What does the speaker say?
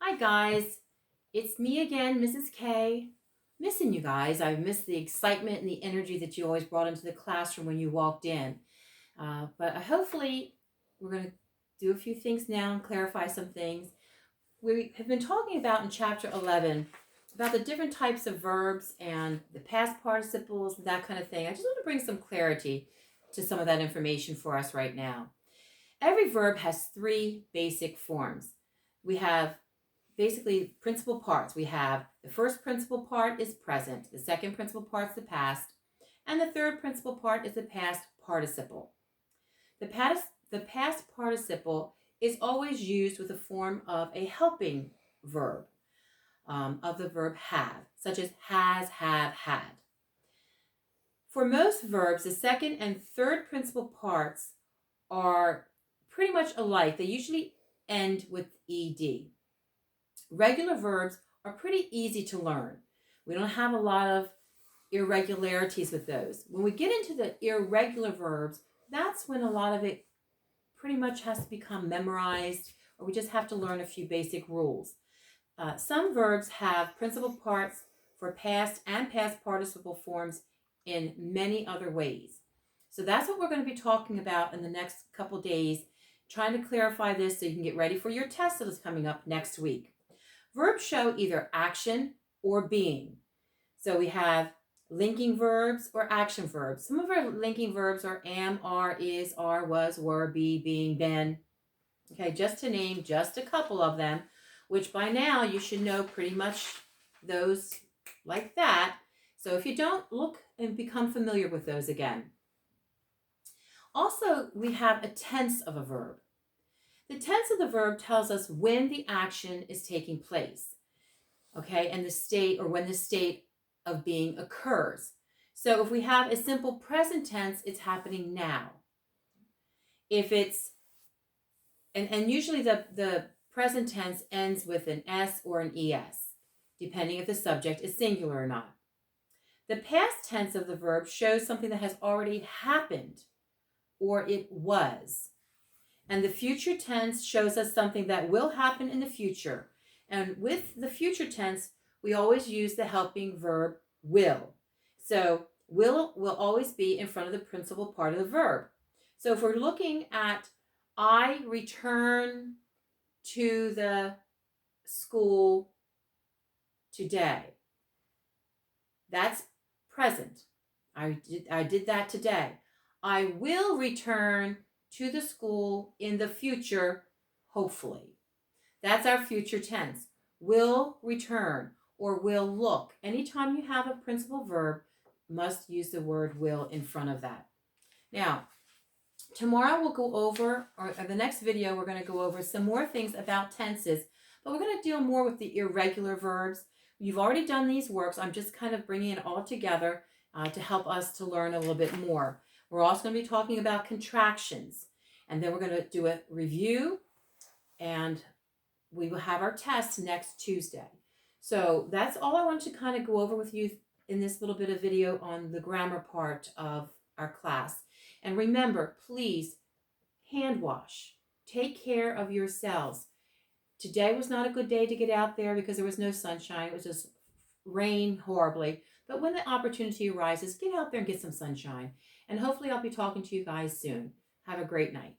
Hi guys, it's me again, Mrs. K. Missing you guys. I missed the excitement and the energy that you always brought into the classroom when you walked in. But hopefully we're going to do a few things now and clarify some things. We have been talking about in chapter 11 about the different types of verbs and the past participles and that kind of thing. I just want to bring some clarity to some of that information for us right now. Every verb has three basic forms. We have basically principal parts. We have the first principal part is present, the second principal part is the past, and the third principal part is the past participle. The past participle is always used with the form of a helping verb of the verb have, such as has, have, had. For most verbs, the second and third principal parts are pretty much alike. They usually end with ed. Regular verbs are pretty easy to learn. We don't have a lot of irregularities with those. When we get into the irregular verbs, that's when a lot of it pretty much has to become memorized, or we just have to learn a few basic rules. Some verbs have principal parts for past and past participle forms in many other ways. So that's what we're going to be talking about in the next couple days, trying to clarify this so you can get ready for your test that is coming up next week. Verbs show either action or being. So we have linking verbs or action verbs. Some of our linking verbs are am, are, is, are, was, were, be, being, been. Okay, just to name just a couple of them, which by now you should know pretty much those like that. So if you don't, look and become familiar with those again. Also, we have a tense of a verb. The tense of the verb tells us when the action is taking place, okay, and the state, or when the state of being occurs. So if we have a simple present tense, it's happening now. If it's, and usually the present tense ends with an S or an ES, depending if the subject is singular or not. The past tense of the verb shows something that has already happened, or it was. And the future tense shows us something that will happen in the future. And with the future tense, we always use the helping verb will. So will always be in front of the principal part of the verb. So if we're looking at I return to the school today, that's present. I did that today. I will return to the school in the future, hopefully. That's our future tense. Will return or will look. Anytime you have a principal verb, must use the word will in front of that. Now, tomorrow we'll go over, or in the next video, we're going to go over some more things about tenses, but we're going to deal more with the irregular verbs. You've already done these works. I'm just kind of bringing it all together to help us to learn a little bit more. We're also going to be talking about contractions, and then we're going to do a review, and we will have our test next Tuesday. So that's all I wanted to kind of go over with you in this little bit of video on the grammar part of our class. And remember, please, hand wash. Take care of yourselves. Today was not a good day to get out there because there was no sunshine. It was just rain horribly. But when the opportunity arises, get out there and get some sunshine. And hopefully I'll be talking to you guys soon. Have a great night.